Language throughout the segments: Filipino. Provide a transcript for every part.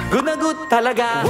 Good na good talaga.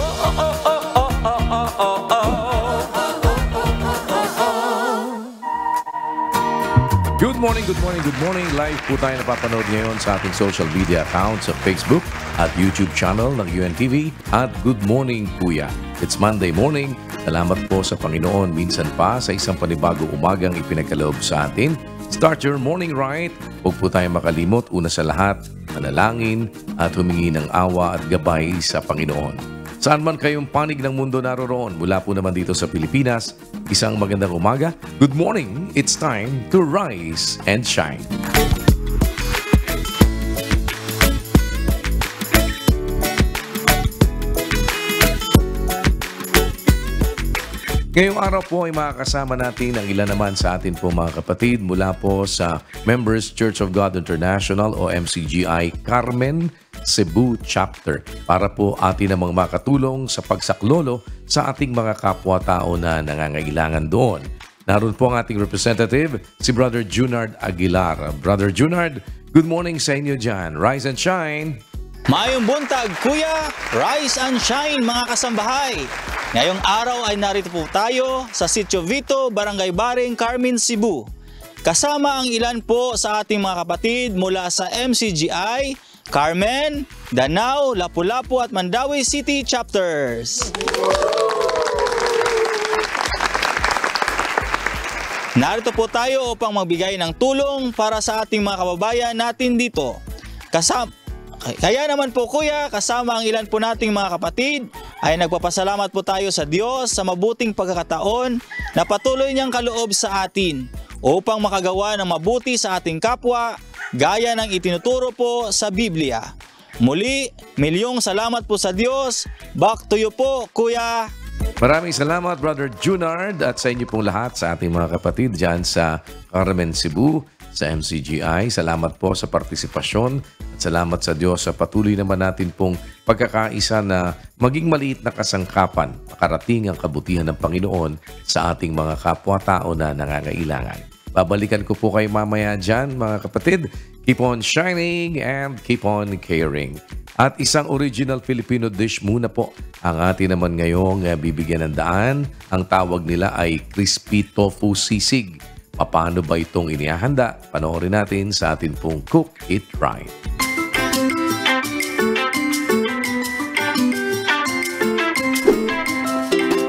Good morning, good morning, good morning. Live po tayo napapanood ngayon sa ating social media accounts sa Facebook at YouTube channel ng UNTV at Good Morning Kuya. It's Monday morning. Salamat po sa Panginoon minsan pa sa isang panibagong umagang ipinagkaloob sa atin. Start your morning right. Huwag po tayo makalimot una sa lahat, manalangin at humingi ng awa at gabay sa Panginoon. Saan man kayong panig ng mundo naroroon, mula po naman dito sa Pilipinas, isang magandang umaga. Good morning, it's time to rise and shine. Ngayong araw po ay makakasama natin ang ilan naman sa atin po mga kapatid mula po sa Members Church of God International o MCGI Carmen Cebu Chapter para po atin namang makatulong sa pagsaklolo sa ating mga kapwa-tao na nangangailangan doon. Naroon po ang ating representative, si Brother Junard Aguilar. Brother Junard, good morning sa inyo dyan. Rise and shine! Mayong buntag, Kuya! Rise and shine, mga kasambahay! Ngayong araw ay narito po tayo sa Sitio Vito, Barangay Baring, Carmen, Cebu. Kasama ang ilan po sa ating mga kapatid mula sa MCGI, Carmen, Danao, Lapu-Lapu at Mandawi City Chapters. Narito po tayo upang magbigay ng tulong para sa ating mga kababayan natin dito. Kaya naman po Kuya, kasama ang ilan po nating mga kapatid, ay nagpapasalamat po tayo sa Diyos sa mabuting pagkakataon na patuloy niyang kaloob sa atin upang makagawa ng mabuti sa ating kapwa gaya ng itinuturo po sa Biblia. Muli, milyong salamat po sa Diyos. Back to you po, Kuya. Maraming salamat, Brother Junard, at sa inyo pong lahat sa ating mga kapatid dyan sa Carmen, Cebu, sa MCGI. Salamat po sa partisipasyon at salamat sa Diyos sa patuloy naman natin pong pagkakaisa na maging maliit na kasangkapan, makarating ang kabutihan ng Panginoon sa ating mga kapwa-tao na nangangailangan. Babalikan ko po kayo mamaya dyan, mga kapatid. Keep on shining and keep on caring. At isang original Filipino dish muna po ang atin naman ngayong bibigyan ng daan. Ang tawag nila ay crispy tofu sisig. Paano ba itong inihahanda? Panoorin natin sa atin pong Cook It Right.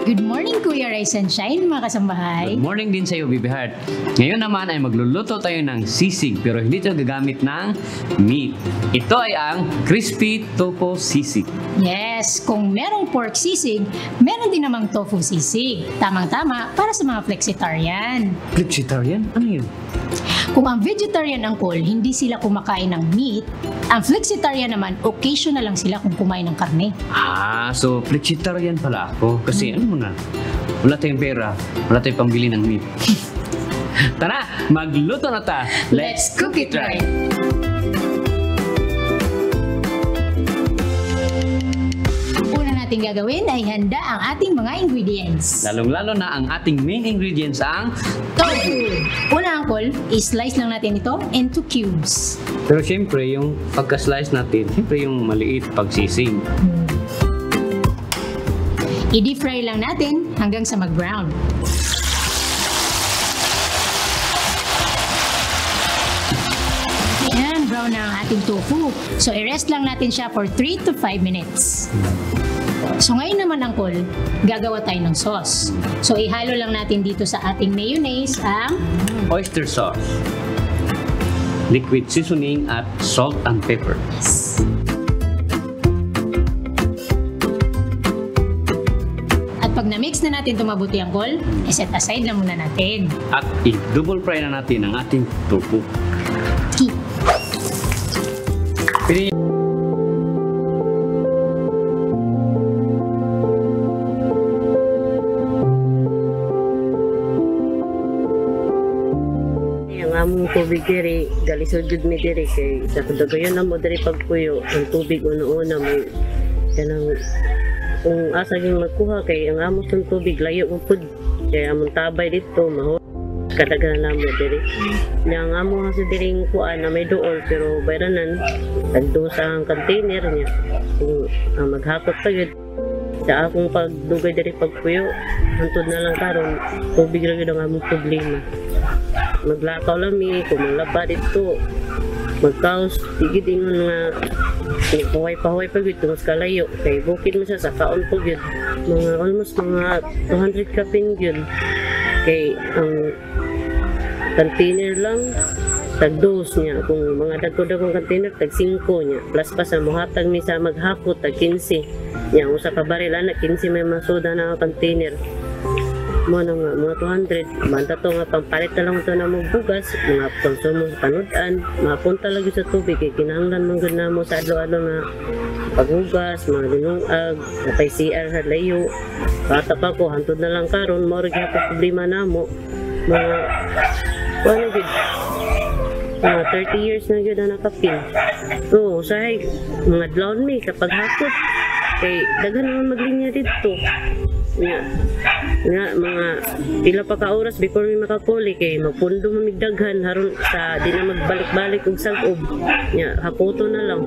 Good morning, Kuya Rise and Shine, mga kasambahay. Good morning din sa iyo, Bibi Heart. Ngayon naman ay magluluto tayo ng sisig pero hindi ito gagamit ng meat. Ito ay ang crispy tofu sisig. Yes, kung merong pork sisig, meron din namang tofu sisig. Tamang-tama para sa mga flexitarian. Flexitarian? Ano yun? Kung ang vegetarian ang call, hindi sila kumakain ng meat. Ang flexitarian naman, occasional lang sila kung kumain ng karne. So flexitarian pala ako. Kasi ano mo na, wala tayong pera, wala tayong pambili ng meat. Tara, magluto na ta! Let's cook it right! Ating gagawin ay handa ang ating mga ingredients. Lalong-lalo na ang ating main ingredients ang tofu. Una Uncle, i-slice lang natin ito into cubes. Pero syempre, yung pagka-slice natin, syempre yung maliit pagsisig. I-deep fry lang natin hanggang sa mag-brown. Ayan, brown na ang ating tofu. So, i-rest lang natin siya for 3 to 5 minutes. So ngayon naman Uncle, gagawa tayo ng sauce. So ihalo lang natin dito sa ating mayonnaise ang oyster sauce, liquid seasoning at salt and pepper. Yes. At pag na-mix na natin ito mabuti Uncle, i-set aside lang muna natin. At i-double fry na natin ang ating tofu. Among tubig diri, galisod jud mi diri kay sa kadagayon na mo diri pagpuyo ang tubig una-una mo kanang kung asa gyud magkuha kay ang amos ng tubig layo mo pud kay among tabay dito maho. kadaghan lang mo diri. Yang amo nga sa diring kuan na may duol pero bayranan tagdo sa container niya. Kung maghakot pa yun. Sa akong pagdugay diri pagpuyo, hantod na lang karon tubig ra gyud ang among problema. Maglakaw lami, kung malaba dito, magkaos, tigid ingon nga pahuay pa gud tungos kalayo kay bukid mo siya sa kaon po gud mga almost mga 200 kapin yun kay ang container lang tag 2 niya kung mga dagko-dagkong container tag 5 niya plus pa sa muhatag mi sa maghapot tag 15 niya usa ka baril ana 15 may masuda na container mo na nga mga 200 banta to nga pampalit na lang ito na mong bugas mga konsumo sa panudan mapunta lagi sa tubig kay kinahanglan man gud namo sa adlaw-adlaw na paghugas mga linungag napay CR sa layo bata pa ko hantod na lang karon mao ra gyud problema namo mga ano gud mga 30 years na gyud na nakapil so usahay mga adlawon mi kapag hapot kay daghan naman maglinya dito nga mga pila pa ka oras before mi makakuli kay magpundo mamigdaghan haron sa di na magbalik-balik og sag-ob nya haputo na lang.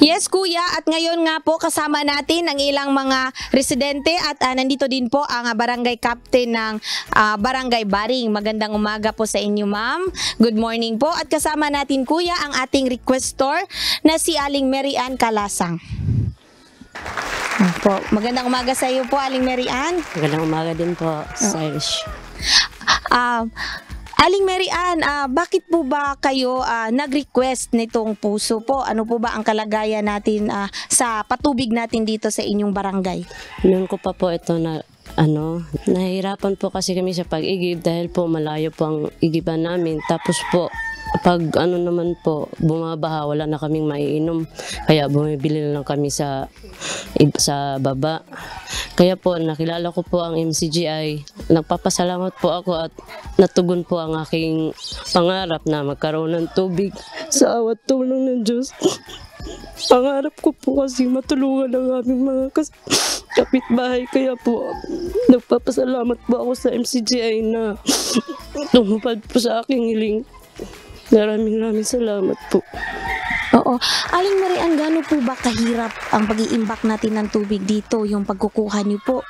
Yes, Kuya. At ngayon nga po kasama natin ang ilang mga residente at nandito din po ang barangay captain ng Barangay Baring. Magandang umaga po sa inyo, ma'am. Good morning po. At kasama natin, Kuya, ang ating requestor na si Aling Mary Ann Kalasang. Po. Magandang umaga sa iyo po, Aling Mary Ann. Magandang umaga din po, Irish. Aling Mary Ann, bakit po ba kayo nag-request nitong puso po? Ano po ba ang kalagayan natin sa patubig natin dito sa inyong barangay? Noon ko pa po ito na nahihirapan po kasi kami sa pag-igib dahil po malayo po ang igiban namin. Tapos po, pag naman po, bumabaha, wala na kaming maiinom. Kaya bumibili lang kami sa baba. Kaya po, nakilala ko po ang MCGI. Nagpapasalamat po ako at natugon po ang aking pangarap na magkaroon ng tubig sa awat tulong ng Diyos. Pangarap ko po kasi matulungan ang aming mga kapitbahay. Kaya po, nagpapasalamat po ako sa MCGI na tumupad po sa aking hiling. Maraming salamat po. Oo. Aling Mary Ann, gaano po ba kahirap ang pag-iimbak natin ng tubig dito, yung pagkukuha niyo po?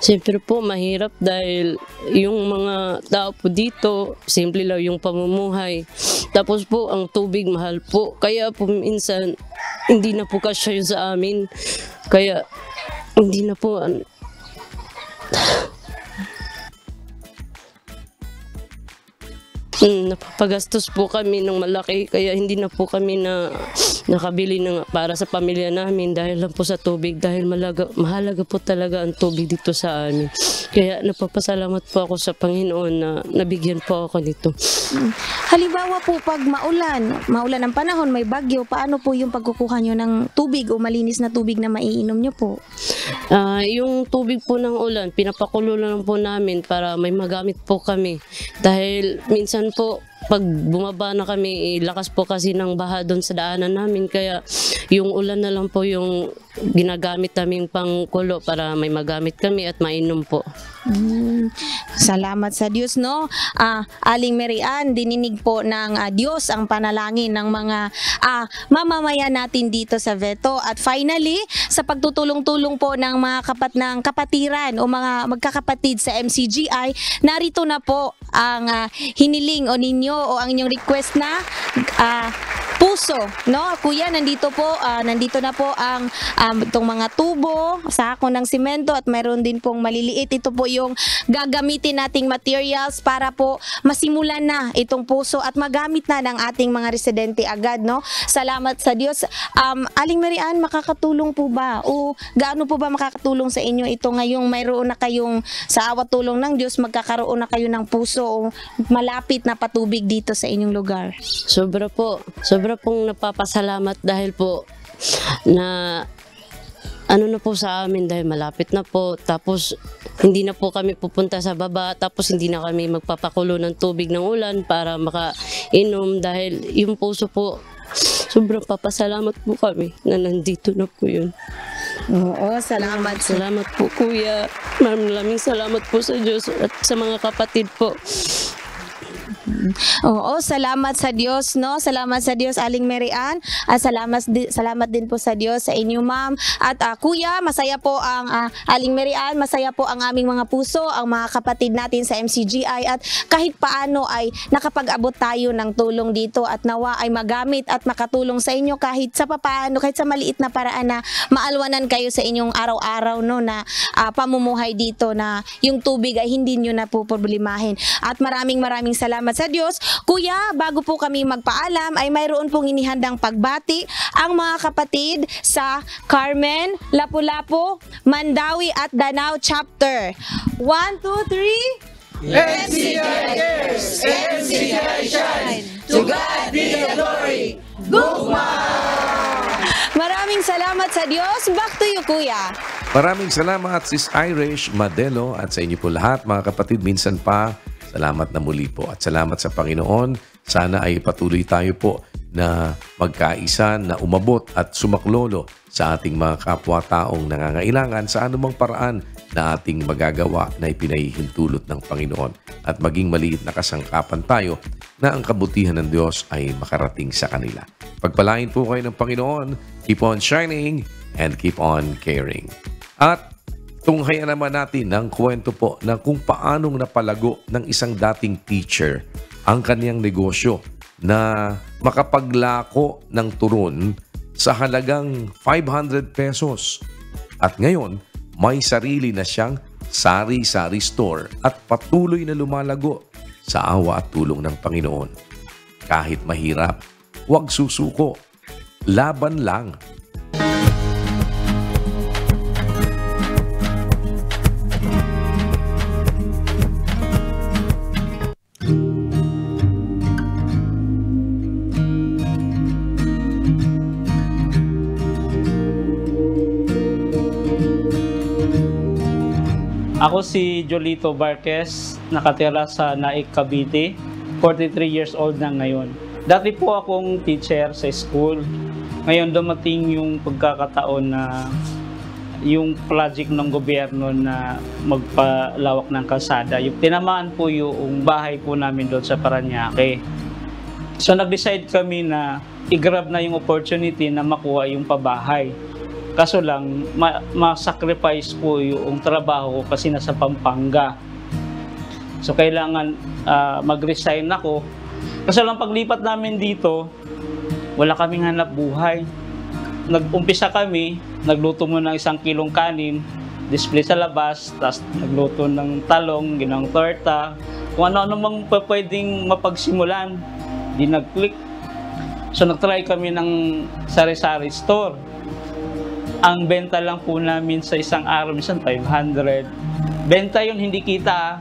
Siyempre po, mahirap dahil yung mga tao po dito, simple lang yung pamumuhay. Tapos po, ang tubig mahal po. Kaya po minsan, hindi na po kasya yun sa amin. Kaya, hindi na po... napapagastos po kami ng malaki kaya hindi na po kami nakabili para sa pamilya namin dahil lang po sa tubig dahil mahalaga po talaga ang tubig dito sa amin. Kaya napapasalamat po ako sa Panginoon na nabigyan po ako nito. Halimbawa po pag maulan ang panahon, may bagyo, paano po yung pagkukuha nyo ng tubig o malinis na tubig na maiinom nyo po? Yung tubig po ng ulan, pinapakulo lang po namin para may magamit po kami. Dahil minsan po, pag bumaba na kami, lakas po kasi ng baha doon sa daanan namin. Kaya yung ulan na lang po yung ginagamit naming pangkulo para may magamit kami at mainom po. Salamat sa Diyos, no? Aling Mary Ann, dininig po ng Diyos ang panalangin ng mga mamamayan natin dito sa Veto. At finally, sa pagtutulong-tulong po ng mga kapatiran o mga magkakapatid sa MCGI, narito na po ang hiniling o ninyo o ang inyong request na puso, no? Kuya, nandito na po ang itong mga tubo, sako ng simento at mayroon din pong maliliit. Ito po yung gagamitin nating materials para po masimulan na itong puso at magamit na ng ating mga residente agad, no? Salamat sa Diyos. Aling Mary Ann, makakatulong po ba o gaano po ba makakatulong sa inyo ito ngayong mayroon na kayong sa awat tulong ng Diyos, magkakaroon na kayo ng puso o malapit na patubig dito sa inyong lugar? Sobra pong napapasalamat dahil po na ano na po sa amin dahil malapit na po. Tapos hindi na po kami pupunta sa baba. Tapos hindi na kami magpapakulo ng tubig ng ulan para makainom dahil yung puso po, sobrang papasalamat po kami na nandito na po yun. Oo, salamat. Salamat po kuya. Maraming salamat po sa Diyos at sa mga kapatid po. Oo, salamat sa Diyos, no? Salamat sa Diyos, Aling Mary Ann. Salamat din po sa Diyos sa inyo, ma'am. At kuya, masaya po ang Aling Mary Ann, masaya po ang aming mga puso, ang mga kapatid natin sa MCGI, at kahit paano ay nakapag-abot tayo ng tulong dito at nawa ay magamit at makatulong sa inyo kahit sa papaano, kahit sa maliit na paraan na maalwanan kayo sa inyong araw-araw, no, na pamumuhay dito, na yung tubig ay hindi nyo na po problemahin. At maraming salamat sa Diyos. Kuya, bago po kami magpaalam ay mayroon pong inihandang pagbati ang mga kapatid sa Carmen, Lapu-Lapu, Mandawi at Danao Chapter. 1, 2, 3. MCGI cares! MCGI shine! To God be the glory! Gugma! Maraming salamat sa Diyos. Back to you, Kuya. Maraming salamat, Sis Irish, Madelo, at sa inyo po lahat, mga kapatid. Minsan pa, salamat na muli po. At salamat sa Panginoon. Sana ay patuloy tayo po na magkaisa, na umabot at sumaklolo sa ating mga kapwa-taong nangangailangan sa anumang paraan na ating magagawa na ipinahihintulot ng Panginoon. At maging maliit na kasangkapan tayo na ang kabutihan ng Diyos ay makarating sa kanila. Pagpalain po kayo ng Panginoon. Keep on shining and keep on caring. At tunghayan naman natin ng kwento po na kung paanong napalago ng isang dating teacher ang kaniyang negosyo na makapaglako ng turon sa halagang 500 pesos. At ngayon, may sarili na siyang sari-sari store at patuloy na lumalago sa awa at tulong ng Panginoon. Kahit mahirap, huwag susuko. Laban lang. Ako si Jolito Barquez, nakatira sa Naik, Cavite, 43 years old na ngayon. Dati po akong teacher sa school. Ngayon dumating yung pagkakataon na yung project ng gobyerno na magpalawak ng kalsada. Yung tinamaan po yung bahay po namin doon sa Parañaque. So nag-decide kami na i-grab na yung opportunity na makuha yung pabahay. Kaso lang, ma-sacrifice po yung trabaho ko kasi nasa Pampanga. So kailangan mag-resign ako. Kaso lang paglipat namin dito, wala kaming hanap buhay. Nag-umpisa kami, nagluto mo ng 1 kilong kanin, display sa labas, tapos nagluto ng talong, ginawang torta, kung ano-ano mang pwedeng mapagsimulan. Di nag-click. So nag-try kami ng sari-sari store. Ang benta lang po namin sa isang araw, minsan 500. Benta yun, hindi kita.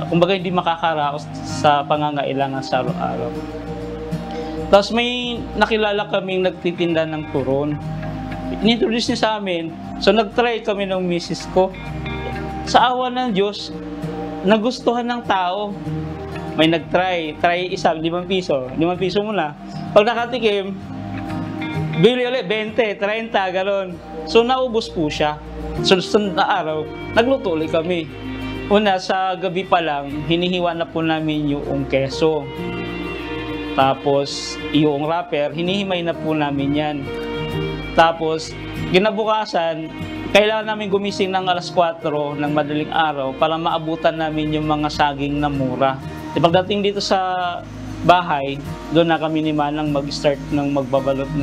Kumbaga hindi makakaraos sa pangangailangan sa araw-araw. Tapos may nakilala kaming nagtitinda ng turon. Inintroduce niya sa amin. So nag-try kami ng misis ko. Sa awa ng Diyos, nagustuhan ng tao. May nag-try. Try isa, 5 piso. 5 piso muna. Pag nakatikim, bili ulit, 20, 30, gano'n. So, naubos po siya. Sunod na araw, nagluto ulit kami. Una, sa gabi pa lang, hinihiwa na po namin yung keso. Tapos, yung wrapper, hinihimay na po namin yan. Tapos, ginabukasan, kailangan namin gumising ng alas 4 ng madaling araw para maabutan namin yung mga saging na mura. Pagdating dito sa bahay, doon na kami ni Manang mag-start ng magbabalot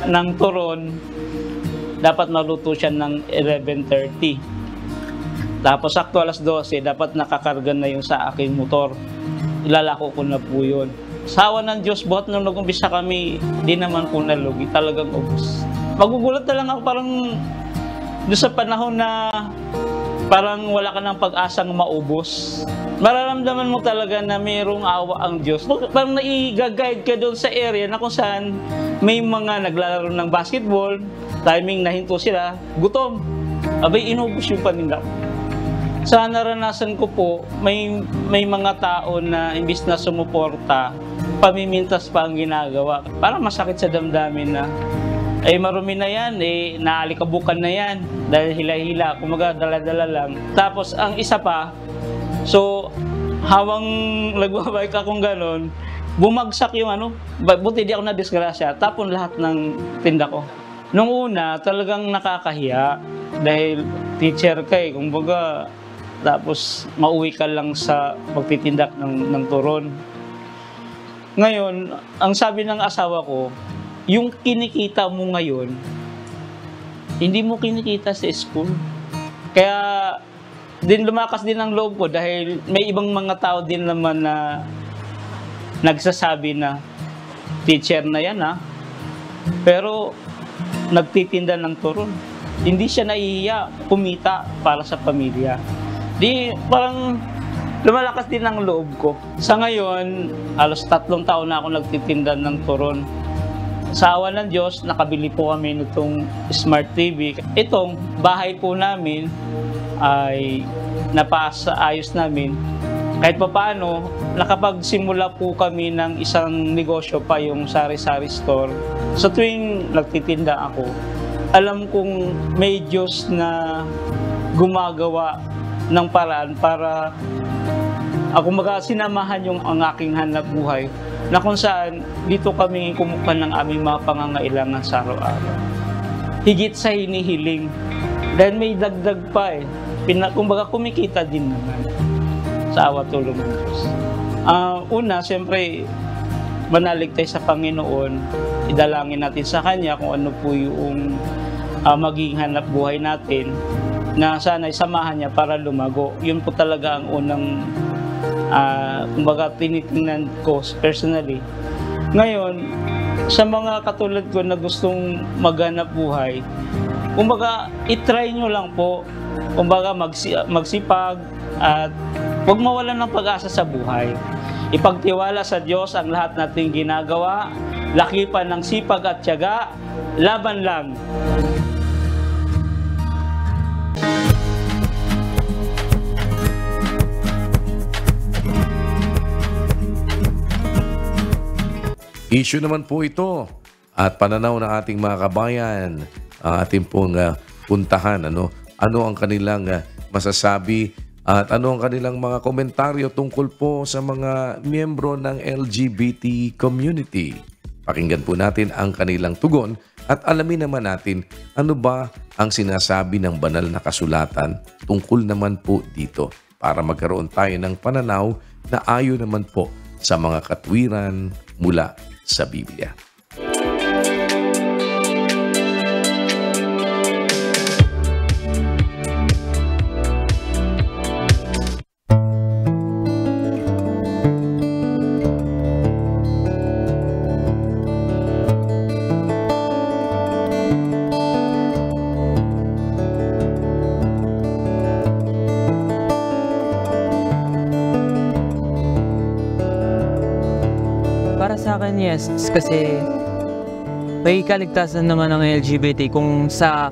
ng turon. Dapat maluto siya ng 11:30. Tapos sakto alas 12, dapat nakakarga na yung sa aking motor. Ilalako ko na po yun. Sa awa ng Diyos, buhat nung nag-umpisa kami, di naman po nalugi. Talagang ubos. Magugulat na lang ako parang doon sa panahon na parang wala ka ng pag-asang maubos. Mararamdaman mo talaga na mayroong awa ang Diyos. Parang nai-guide ka doon sa area na kung saan may mga naglalaro ng basketball, timing na hinto sila, gutom. Abay, inubos yung paninda ko. Sa naranasan ko po, may mga tao na imbis na sumuporta, pamimintas pa ang ginagawa. Parang masakit sa damdamin na, marumi na yan, naalikabukan na yan, dahil hila-hila, kumaga dala-dala lang. Tapos ang isa pa, so hawang nagbabike akong ganon, bumagsak yung buti di ako na-disgrasya, tapon lahat ng tinda ko. Nung una, talagang nakakahiya, dahil teacher ka kumbaga, tapos mauwi ka lang sa magtitindak ng turon. Ngayon, ang sabi ng asawa ko, yung kinikita mo ngayon, hindi mo kinikita sa school. Kaya lumakas din ang loob ko dahil may ibang mga tao din naman na nagsasabi na teacher na yan pero nagtitinda ng turon. Hindi siya nahihiya kumita para sa pamilya. Di parang lumalakas din ang loob ko. Sa ngayon, halos 3 taon na ako nagtitinda ng turon. Sa awa ng Diyos, nakabili po kami nitong Smart TV. Itong bahay po namin ay napaayos namin. Kahit pa paano, nakapagsimula po kami ng isang negosyo pa, yung sari-sari store. Sa tuwing nagtitinda ako, alam kong may Diyos na gumagawa ng paraan para ako sinamahan yung ang aking hanap buhay na kung saan dito kami kumukuha ng aming mga pangangailangan sa araw-araw. Higit sa hinihiling. Dahil may dagdag pa kumbaga kumikita din naman sa awa tulong ng Diyos. Una, siyempre, manalig tayo sa Panginoon. Idalangin natin sa Kanya kung ano po yung maging hanap buhay natin na sana'y samahan niya para lumago. Yun po talaga ang unang kumbaga tinitingnan ko personally. Ngayon, sa mga katulad ko na gustong maghanap buhay, kumbaga itry nyo lang po, kumbaga magsipag at huwag mawalan ng pag-asa sa buhay. Ipagtiwala sa Diyos ang lahat nating ginagawa, lakipan ng sipag at tiyaga, laban lang. Issue naman po ito at pananaw ng ating mga kabayan, ating pong puntahan. Ano ang kanilang masasabi at ano ang kanilang mga komentaryo tungkol po sa mga miyembro ng LGBT community. Pakinggan po natin ang kanilang tugon at alamin naman natin ano ba ang sinasabi ng banal na kasulatan tungkol naman po dito para magkaroon tayo ng pananaw na ayon naman po sa mga katwiran mula sa Biblia. Para sa akin, yes. Kasi may kaligtasan naman ng LGBT kung sa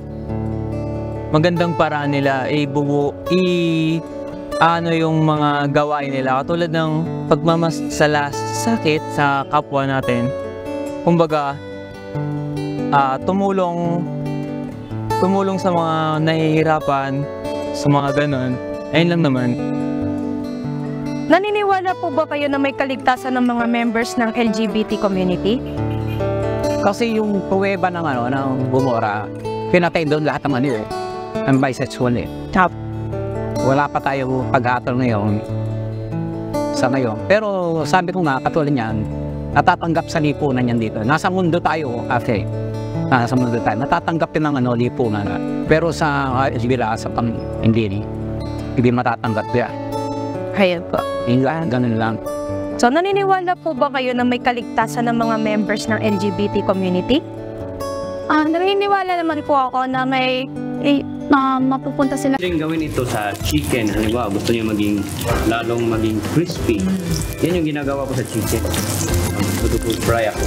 magandang paraan nila ano yung mga gawain nila. Katulad ng pagmamasalasakit sa kapwa natin. Kumbaga, tumulong sa mga nahihirapan, sa mga ganon. Ayun lang naman. Naniniwala po ba kayo na may kaligtasan ng mga members ng LGBT community? Kasi yung pruweba ng Gomora, pinatay doon lahat ng ng bisexual Wala pa tayo paghatol ngayon sa ngayon. Pero sabi ko nga, katulad niyan, natatanggap sa lipunan yan dito. Nasa mundo tayo, nasa mundo tayo. Natatanggap din ng lipunan. Pero sa LGBT, hindi matatanggap yan. Ayan po. Ganun lang. So, naniniwala po ba kayo na may kaligtasan ng mga members ng LGBT community? Naniniwala naman po ako na may mapupunta sila. Gawin ito sa chicken. Halimbawa, gusto niyo lalong maging crispy. Yan yung ginagawa ko sa chicken. Fry ako.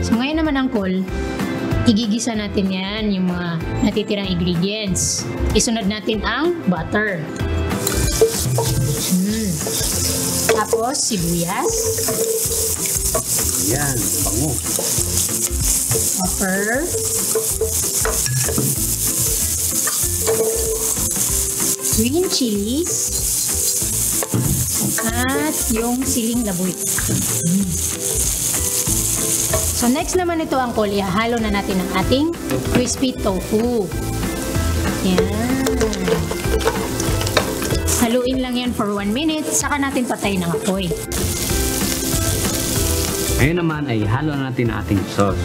So naman, Angkol, igigisa natin yan, yung mga natitirang ingredients. Isunod natin ang butter. Tapos, sibuyas. Yan, bango. Pepper. Green chilies. At yung siling labuy. So next naman ito, Angkol, ihahalo na natin ang ating crispy tofu. Yan. Haluin lang yan for 1 minute, saka natin patayin ng apoy. Ngayon naman ay halo natin ang ating sauce.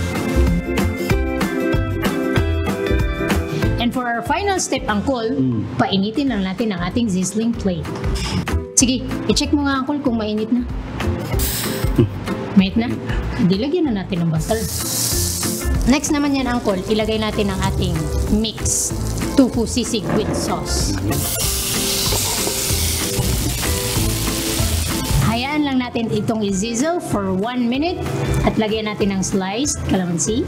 And for our final step, Angkol, painitin lang natin ang ating sizzling plate. Sige, i-check mo nga, Angkol, kung mainit na. Mainit na? Dilagyan na natin ng butter. Next naman yan, Angkol, ilagay natin ang ating mix tofu sisig with sauce. Hayaan lang natin itong i-sizzle for 1 minute at lagyan natin ng sliced calamansi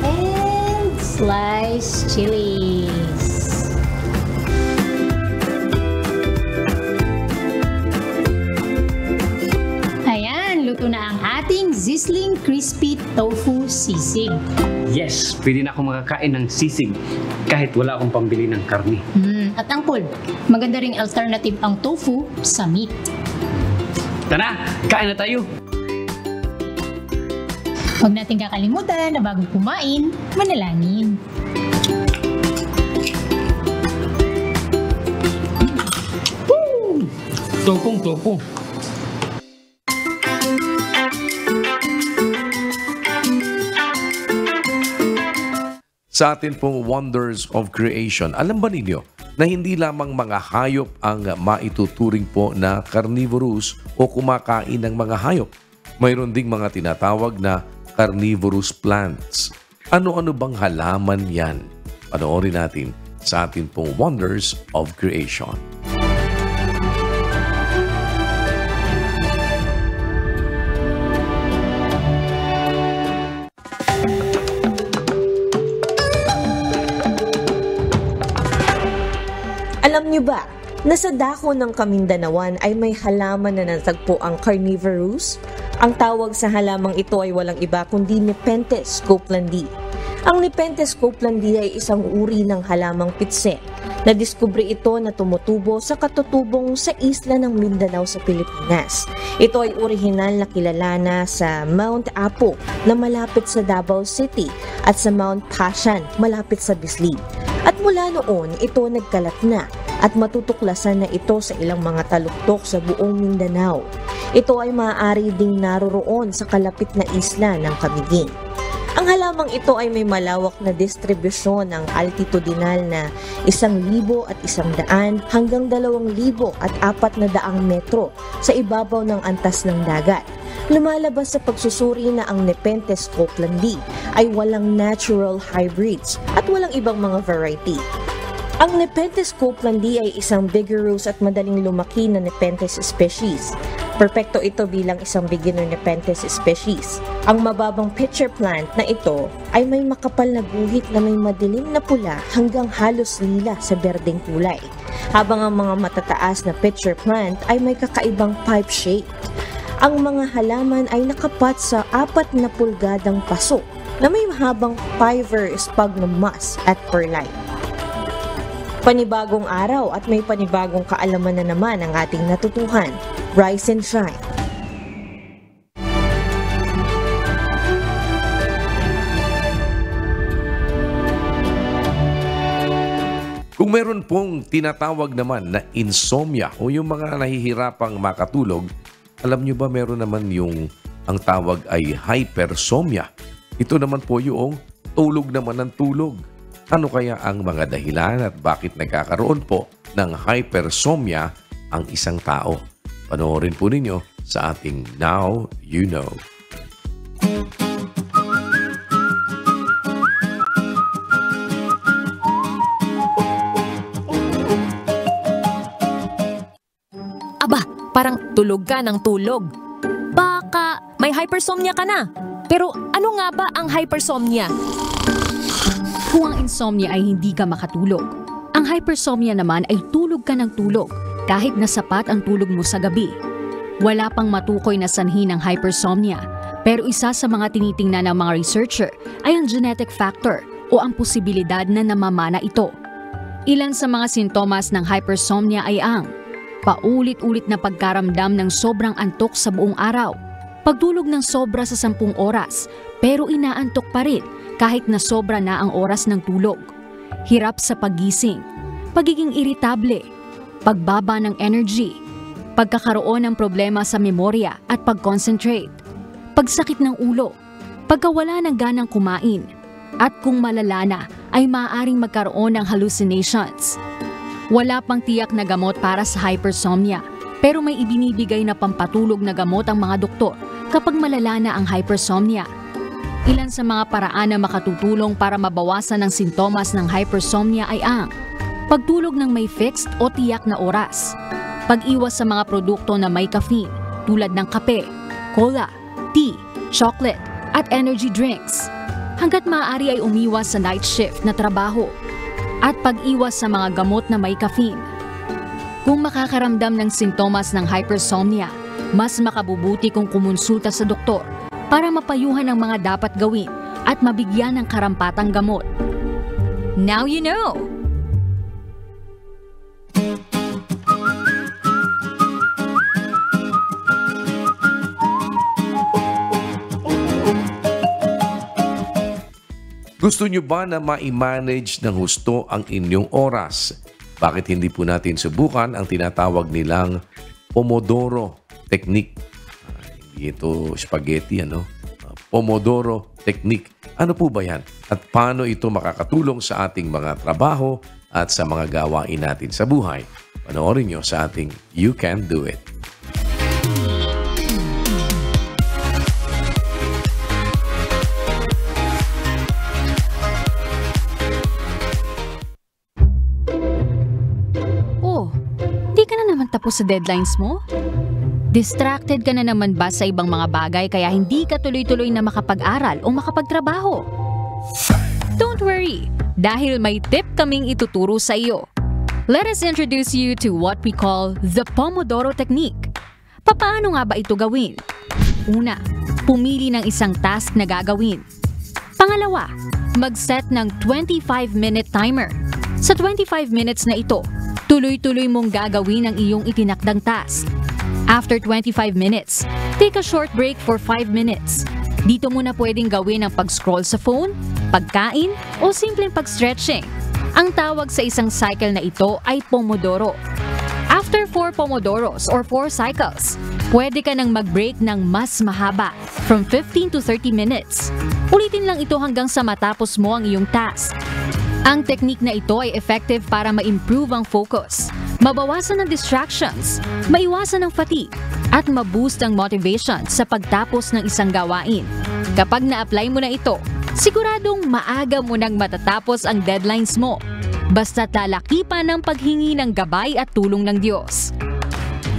and sliced chilies. Luto na ang ating sizzling crispy tofu sisig. Yes, pwede na akong makakain ng sisig kahit wala akong pambili ng karne. At Angkol, maganda ring alternative ang tofu sa meat. Tara, kain na tayo! Huwag natin kakalimutan na bago kumain, manalangin. Tofu. Sa atin pong Wonders of Creation, alam ba ninyo na hindi lamang mga hayop ang maituturing po na carnivorous o kumakain ng mga hayop? Mayroon ding mga tinatawag na carnivorous plants. Ano-ano bang halaman yan? Panoorin natin sa atin pong Wonders of Creation. Alam niyo ba na sa dako ng Kamindanawan ay may halaman na natagpo ang carnivorous? Ang tawag sa halamang ito ay walang iba kundi Nepenthes copelandii. Ang Nepenthes copelandii ay isang uri ng halamang pitse. Nadiskubre ito na tumutubo sa katutubong sa isla ng Mindanao sa Pilipinas. Ito ay orihinal na kilala na sa Mount Apo na malapit sa Davao City at sa Mount Passion malapit sa Bislib. At mula noon, ito nagkalat na at matutuklasan na ito sa ilang mga taluktok sa buong Mindanao. Ito ay maaari ding naroroon sa kalapit na isla ng Camiguin. Ang halamang ito ay may malawak na distribusyon ng altitudinal na 1,100 hanggang 2,400 metro sa ibabaw ng antas ng dagat. Lumalabas sa pagsusuri na ang Nepenthes copelandii ay walang natural hybrids at walang ibang mga variety. Ang Nepenthes copelandii ay isang vigorous at madaling lumaki na Nepenthes species. Perpekto ito bilang isang beginner Nepenthes species. Ang mababang pitcher plant na ito ay may makapal na guhit na may madilim na pula hanggang halos lila sa berdeng kulay. Habang ang mga matataas na pitcher plant ay may kakaibang pipe shape. Ang mga halaman ay nakapat sa 4 na pulgadang paso na may mahabang fiber sphagnum moss at perlite. Panibagong araw at may panibagong kaalaman na naman ang ating natutuhan. Rise and shine! Kung meron pong tinatawag naman na insomnia o yung mga nahihirapang makatulog, alam nyo ba meron naman yung ang tawag ay hypersomnia. Ito naman po yung tulog naman ng tulog. Ano kaya ang mga dahilan at bakit nagkakaroon po ng hypersomnia ang isang tao? Panoorin po ninyo sa ating Now You Know. Aba, parang tulog ka ng tulog. Baka may hypersomnia ka na. Pero Ano nga ba ang hypersomnia? Kung ang insomnia ay hindi ka makatulog, ang hypersomnia naman ay tulog ka ng tulog kahit na sapat ang tulog mo sa gabi. Wala pang matukoy na sanhi ng hypersomnia, pero isa sa mga tinitingnan ng mga researcher ay ang genetic factor o ang posibilidad na namamana ito. Ilan sa mga sintomas ng hypersomnia ay ang paulit-ulit na pagkaramdam ng sobrang antok sa buong araw, pagtulog ng sobra sa 10 oras pero inaantok pa rin kahit na sobra na ang oras ng tulog, hirap sa paggising, pagiging iritable, pagbaba ng energy, pagkakaroon ng problema sa memorya at pag-concentrate, pagsakit ng ulo, pagkawala ng ganang kumain, at kung malala na ay maaaring magkaroon ng hallucinations. Wala pang tiyak na gamot para sa hypersomnia, pero may ibinibigay na pampatulog na gamot ang mga doktor kapag malala na ang hypersomnia. Ilan sa mga paraan na makatutulong para mabawasan ang sintomas ng hypersomnia ay ang pagtulog ng may fixed o tiyak na oras, pag-iwas sa mga produkto na may caffeine tulad ng kape, cola, tea, chocolate, at energy drinks. Hanggat maaari ay umiwas sa night shift na trabaho at pag-iwas sa mga gamot na may caffeine. Kung makakaramdam ng sintomas ng hypersomnia, mas makabubuti kung kumonsulta sa doktor para mapayuhan ang mga dapat gawin at mabigyan ng karampatang gamot. Now you know! Gusto nyo ba na ma-manage ng husto ang inyong oras? Bakit hindi po natin subukan ang tinatawag nilang Pomodoro Technique? Hindi ito spaghetti, Pomodoro Technique. Ano po ba yan? At paano ito makakatulong sa ating mga trabaho at sa mga gawain natin sa buhay? Panoorin nyo sa ating You Can Do It. Tapos sa deadlines mo? Distracted ka na naman ba sa ibang mga bagay kaya hindi ka tuloy-tuloy na makapag-aral o makapagtrabaho? Don't worry, dahil may tip kaming ituturo sa iyo. Let us introduce you to what we call the Pomodoro Technique. Paano nga ba ito gawin? Una, pumili ng isang task na gagawin. Pangalawa, mag-set ng 25-minute timer. Sa 25 minutes na ito, tuloy-tuloy mong gagawin ang iyong itinakdang task. After 25 minutes, take a short break for 5 minutes. Dito mo na pwedeng gawin ang pag-scroll sa phone, pagkain, o simpleng pag-stretching. Ang tawag sa isang cycle na ito ay Pomodoro. After 4 Pomodoros or 4 cycles, pwede ka nang mag-break ng mas mahaba, from 15 to 30 minutes. Ulitin lang ito hanggang sa matapos mo ang iyong task. Ang technique na ito ay effective para ma-improve ang focus, mabawasan ang distractions, maiwasan ang fatigue, at ma-boost ang motivation sa pagtapos ng isang gawain. Kapag na-apply mo na ito, siguradong maaga mo nang matatapos ang deadlines mo. Basta't lalaki pa ng paghingi ng gabay at tulong ng Diyos.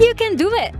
You can do it!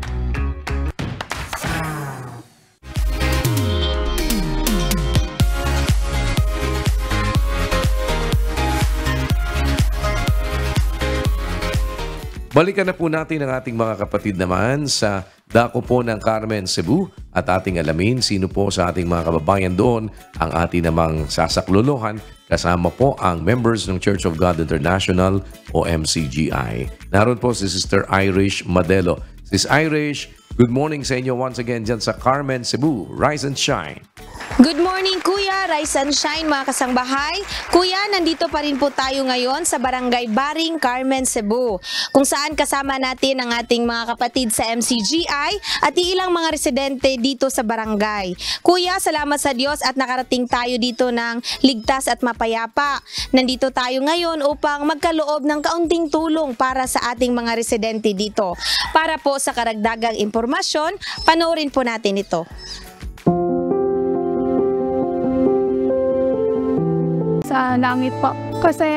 Balikan na po natin ang ating mga kapatid naman sa dako po ng Carmen, Cebu at ating alamin sino po sa ating mga kababayan doon ang ating namang sasaklolohan kasama po ang members ng Church of God International o MCGI. Naroon po si Sister Irish Madelo. Sis Irish, good morning sa inyo once again dyan sa Carmen, Cebu. Rise and shine. Good morning, Kuya. Rise and shine, mga kasangbahay. Kuya, nandito pa rin po tayo ngayon sa Barangay Baring, Carmen, Cebu, kung saan kasama natin ang ating mga kapatid sa MCGI at ilang mga residente dito sa barangay. Kuya, salamat sa Diyos at nakarating tayo dito ng ligtas at mapayapa. Nandito tayo ngayon upang magkaloob ng kaunting tulong para sa ating mga residente dito. Para po sa karagdagang impormasyon, panoorin po natin ito. Sa langit po. Kasi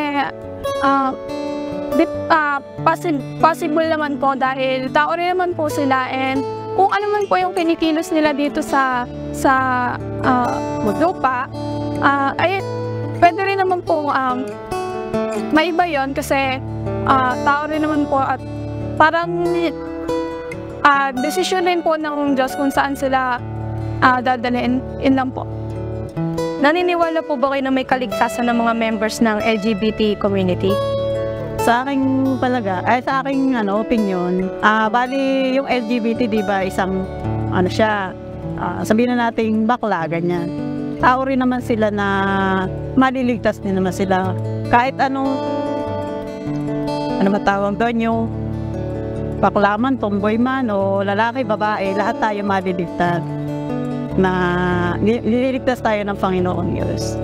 possible naman po dahil tao rin naman po sila and kung ano man po yung kinikilos nila dito sa lupa, ay pwede rin naman po maiba yun kasi tao rin naman po at parang desisyon rin po ng Diyos kung saan sila dadalhin. Yun lang po. Naniniwala po ba kayo na may kaligtasan ng mga members ng LGBT community? Sa aking palaga, sa aking opinion, bali yung LGBT, di ba, isang siya, sabihin na nating bakla, ganyan. Tao rin naman sila na maliligtas din naman sila. Kahit ano matawag doon, yung bakla man, tomboy man, o lalaki, babae, lahat tayo maliligtas. Na nililigtas tayo ng Panginoon Diyos.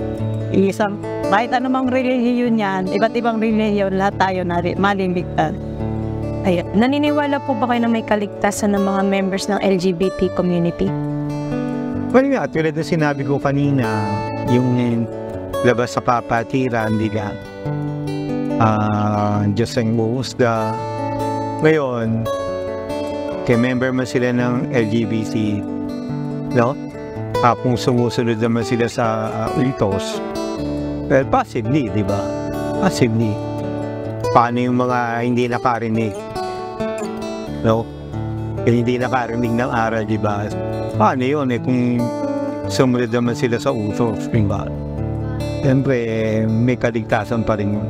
Isang, kahit anumang relihiyon yan, iba't ibang relihiyon, lahat tayo maliligtas. Ayun. Naniniwala po ba kayo na may kaligtasan ng mga members ng LGBT community? Well, nga, tulad na sinabi ko kanina, yung labas sa papatiran, nila, Diyos ang muhusga. Ngayon, kay member man sila ng LGBT, no? Kung sumusunod naman sila sa utos, well, possibly, di ba? Possibly. Paano yung mga hindi nakarinig? No? Yung hindi nakarinig ng aral, di ba? Paano yun kung sumunod naman sila sa utos, di ba? Siyempre, may kaligtasan pa rin yun.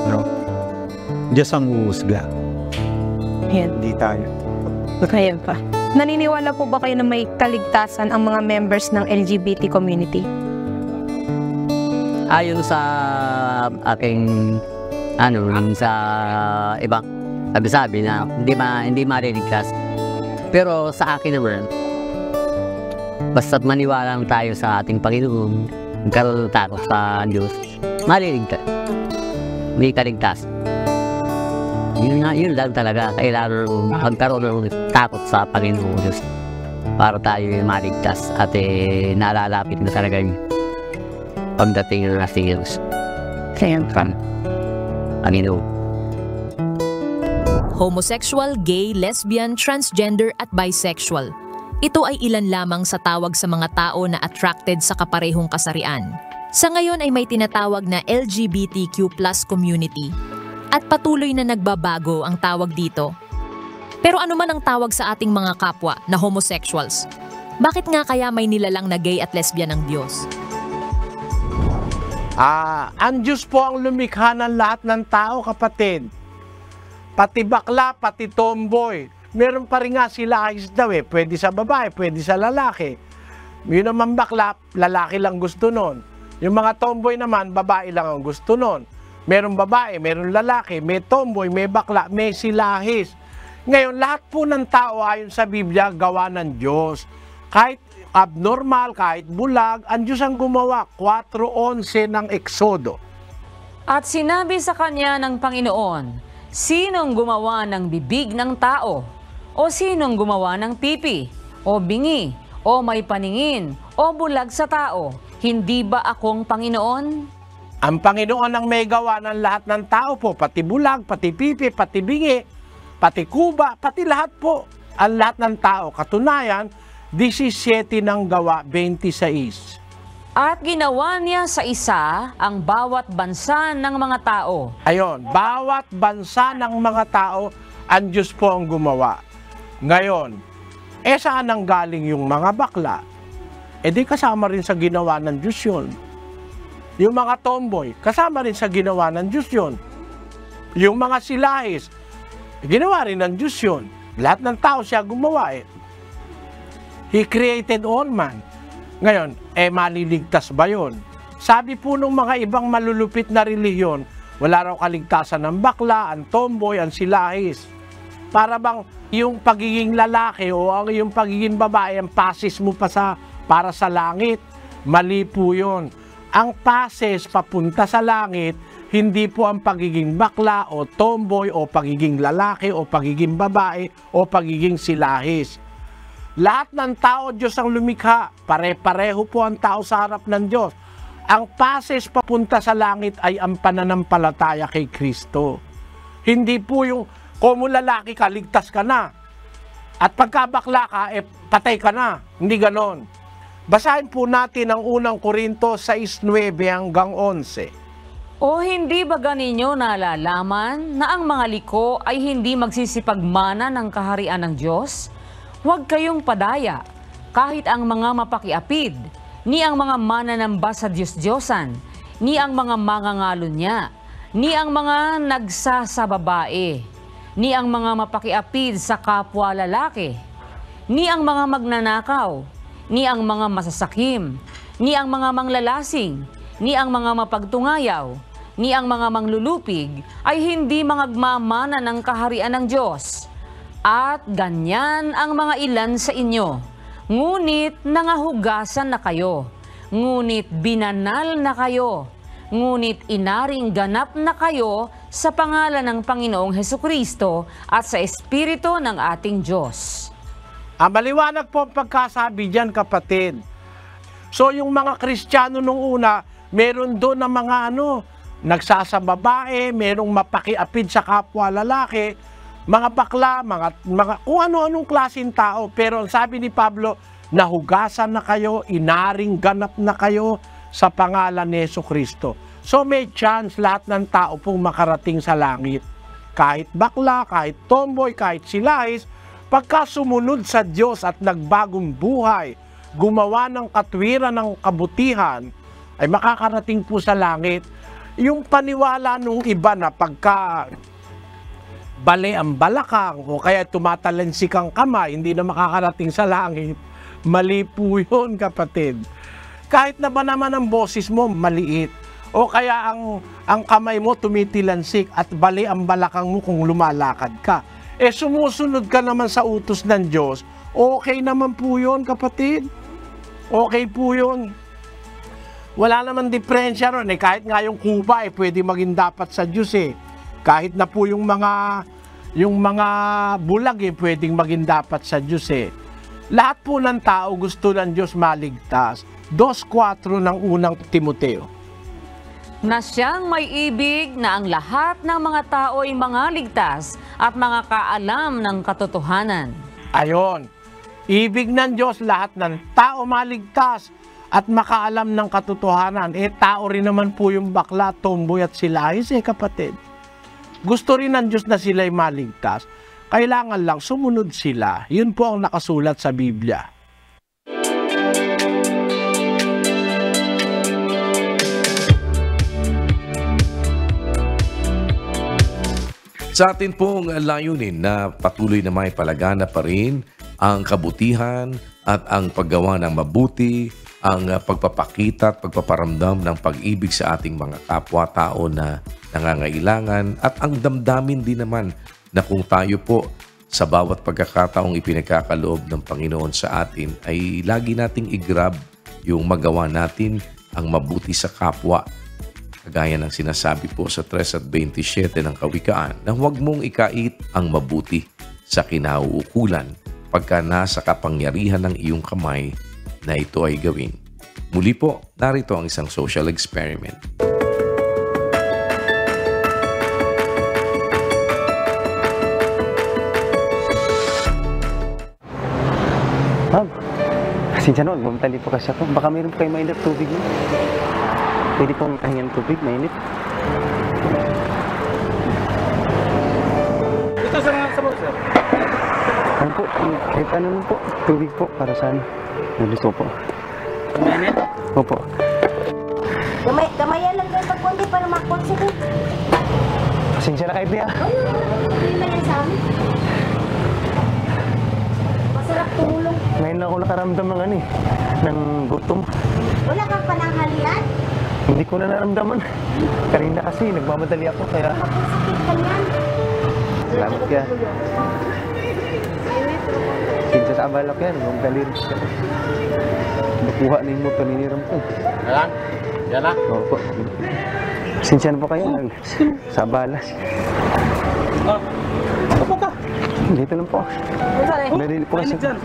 No? Diyos ang uhusga. Hindi tayo. Kaya pa. Naniniwala po ba kayo na may kaligtasan ang mga members ng LGBT community? Ayon sa aking sa ibang sabi na hindi mariligtas. Pero sa akin naman, basta't maniwala lang tayo sa ating Panginoon, magkaroon ng takot sa Diyos, mariligtas. May kaligtasan. Yun lang talaga. Kailangan magkaroon ng takot sa Panginoon Diyos para tayo maligtas at nalalapit na talaga yung pagdating ng ating Diyos. Kaya Panginoon. Homosexual, gay, lesbian, transgender at bisexual. Ito ay ilan lamang sa tawag sa mga tao na attracted sa kaparehong kasarian. Sa ngayon ay may tinatawag na LGBTQ+ community. At patuloy na nagbabago ang tawag dito. Pero ano man ang tawag sa ating mga kapwa na homosexuals? Bakit nga kaya may nilalang na gay at lesbian ng Diyos? Ang Diyos po ang lumikha ng lahat ng tao, kapatid. Pati bakla, pati tomboy. Meron pa rin nga sila daw pwede sa babae, pwede sa lalaki. Yun naman bakla, lalaki lang gusto nun. Yung mga tomboy naman, babae lang ang gusto nun. Merong babae, merong lalaki, may tomboy, may bakla, may silahis. Ngayon, lahat po ng tao ayon sa Biblia, gawa ng Diyos. Kahit abnormal, kahit bulag, ang Diyos ang gumawa. 4:11 ng Exodo. At sinabi sa kanya ng Panginoon, sinong gumawa ng bibig ng tao? O sinong gumawa ng pipi? O bingi? O may paningin? O bulag sa tao? Hindi ba akong Panginoon? Ang Panginoon ang may gawa ng lahat ng tao po, pati bulag, pati pipi, pati bingi, pati kuba, pati lahat po. Ang lahat ng tao. Katunayan, 17 ng gawa, 26. At ginawa niya sa isa ang bawat bansa ng mga tao. Ayon, bawat bansa ng mga tao, ang Diyos po ang gumawa. Ngayon, saan ang galing yung mga bakla? Di kasama rin sa ginawa ng Diyos yun. Yung mga tomboy, kasama rin sa ginawa ng Diyos yun. Yung mga silahis, ginawa rin ng Diyos yun. Lahat ng tao siya gumawa He created all man. Ngayon, maliligtas ba yun? Sabi po ng mga ibang malulupit na relihiyon, wala raw kaligtasan ng bakla, ang tomboy, ang silahis. Para bang yung pagiging lalaki o yung pagiging babae, ang pasis mo pa para sa langit. Mali po yun. Ang pases papunta sa langit, hindi po ang pagiging bakla o tomboy o pagiging lalaki o pagiging babae o pagiging silahis. Lahat ng tao, Diyos ang lumikha. Pare-pareho po ang tao sa harap ng Diyos. Ang pases papunta sa langit ay ang pananampalataya kay Kristo. Hindi po yung, kung lalaki ka, ligtas ka na. At pagka bakla ka, patay ka na. Hindi ganon. Basahin po natin ang unang Korinto 6:9 hanggang 11. O hindi ba ganinyo nalalaman na ang mga liko ay hindi magsisipagmana ng kaharian ng Diyos? Huwag kayong padaya, kahit ang mga mapakiapid, ni ang mga mananamba sa Diyos-Diyosan, ni ang mga mangangalunya, ni ang mga nagsasababae, ni ang mga mapakiapid sa kapwa lalaki, ni ang mga magnanakaw, ni ang mga masasakim, ni ang mga manglalasing, ni ang mga mapagtungayaw, ni ang mga manglulupig ay hindi mangagmamana ng kaharian ng Diyos. At ganyan ang mga ilan sa inyo. Ngunit nangahugasan na kayo, ngunit binanal na kayo, ngunit inaring ganap na kayo sa pangalan ng Panginoong Hesukristo at sa Espiritu ng ating Diyos. Maliwanag po ang pagkasabi dyan, kapatid. So yung mga Kristiyano nung una, meron doon na mga nagsasababae, merong mapakiapid sa kapwa lalaki, mga bakla, mga kung ano-anong klaseng tao. Pero sabi ni Pablo, nahugasan na kayo, inaring ganap na kayo sa pangalan ni Jesucristo. So may chance lahat ng tao pong makarating sa langit. Kahit bakla, kahit tomboy, kahit silahis, pagka sumunod sa Diyos at nagbagong buhay, gumawa ng katwiran ng kabutihan, ay makakarating po sa langit. Yung paniwala nung iba na pagka bali ang balakang o kaya tumatalansik ang kamay, hindi na makakarating sa langit, mali po yun, kapatid. Kahit na ba naman ang boses mo maliit, o kaya ang kamay mo tumitilansik at bali ang balakang mo kung lumalakad ka, sumusunod ka naman sa utos ng Diyos, okay naman po yun, kapatid. Okay po yun. Wala naman diferensya ron. Kahit nga yung kuba, pwede maging dapat sa Diyos Kahit na po yung mga bulag, pwedeng maging dapat sa Diyos Lahat po ng tao gusto ng Diyos maligtas. 2:4 ng unang Timoteo. Na siyang may ibig na ang lahat ng mga tao ay mga ligtas at mga kaalam ng katotohanan. Ayon. Ibig ng Diyos lahat ng tao maligtas at makaalam ng katotohanan. Tao rin naman po yung bakla, tomboy at silahis kapatid. Gusto rin ng Diyos na sila'y maligtas. Kailangan lang sumunod sila. Yun po ang nakasulat sa Biblia. Sa atin pong layunin na patuloy na may palagana pa rin ang kabutihan at ang paggawa ng mabuti, ang pagpapakita at pagpaparamdam ng pag-ibig sa ating mga kapwa-tao na nangangailangan at ang damdamin din naman na kung tayo po sa bawat pagkakataong ipinagkakaloob ng Panginoon sa atin ay lagi nating i-grab yung magawa natin ang mabuti sa kapwa. Kagaya ng sinasabi po sa 3:27 ng Kawikaan na huwag mong ikait ang mabuti sa kinauukulan pagka nasa kapangyarihan ng iyong kamay na ito ay gawin. Muli po, narito ang isang social experiment. Ma'am, pasensya noon, bumatali po kasi ako. Baka mayroon po kayo mainit tubig niyo. Pwede pong kahingan tubig, mainit. Ito sa mga sabon, sir. Ano po, kahit ano po, tubig po para saan. Naluto po. Mainit? Opo. Gamayan lang kayo pag kundi para makonsider. Pasensya na kayo, Bia. Hindi ba yan sa amin? Masarap tumulong. Ngayon ako nakaramdam ng gutom. Wala kang pananghalian? Hindi ko na naramdaman. Kanina kasi, nagmamadali ako, kaya... Sakit ka niyan. Salamat ka. Sinsa sa abala ko yan, magdali rin siya. Nakuha na yung motor, niniram ko. Yan? Yan na? Opo. Sinsa na po kayo, sa abala. Ano ka? Dito lang po. Nadili po kasi. Sinsa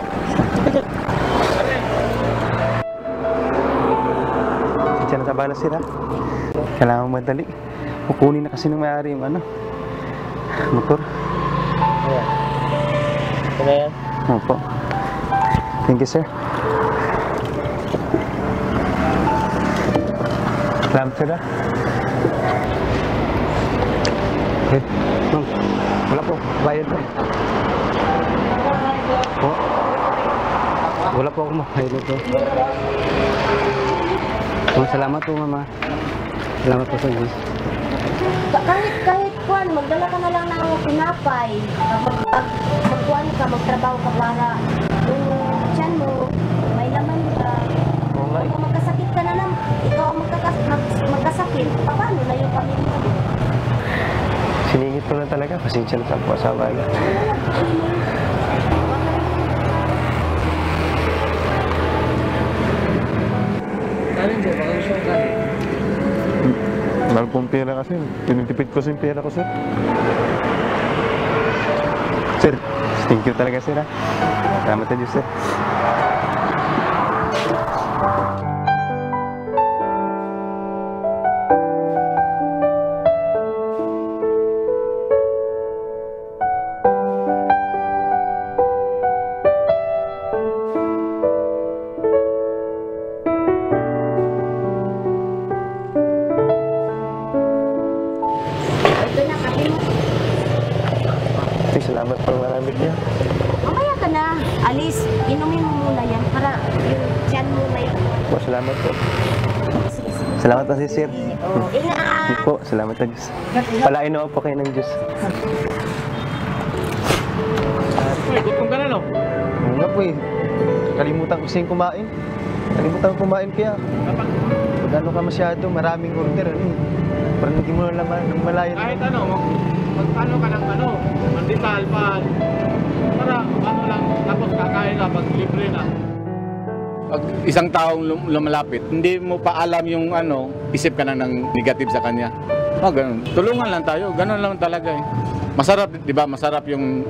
na sa abala sila. Kailangan madali. Kukunin na kasi ng may-ari yung motor. Ayan. Ito na yan? Opo. Thank you, sir. Salamat, sir. Okay. Ma'am, wala po. Bayad po. Po. Wala po ako bayad po. Ma'am, salamat po, mama. Salamat po sa Diyos. Kahit kuwan, magdala ka na lang ng pinapay. Magkuhan ka, magtrabaho ka para yung tiyan mo, may laman ka. Kung magkasakit ka na lang, ikaw ang magkasakit, paano na yung pamilya mo? Siningit ko na talaga. Pasensya na sa po sa baga. Mahal pong pera kasi. Tinitipid ko sa pera ko, sir. Sir, thank you talaga, sir. Salamat sa Diyos, sir. Salamat po marami niya. Mamaya ka na, alis, inumin mo muna yan para yung tiyan mo may... Po, salamat po. Salamat po, sir. Ingat! Hindi po, salamat sa Diyos. Palain na po kayo ng Diyos. Gutom ka na, no? Oo nga po eh. Kalimutan ko siyang kumain. Kalimutan ko kumain kaya. Pag ano ka masyado, maraming order. Parang hindi mo na naman malayan. Kahit ano, magpano ka ng ano, mandisal pa. Para ano lang, tapos kakain ka, pag libre na. Pag isang taong lumalapit, hindi mo pa alam yung ano, isip ka na ng negative sa kanya. Ganun. Tulungan lang tayo, ganun lang talaga eh. Masarap, di ba? Masarap yung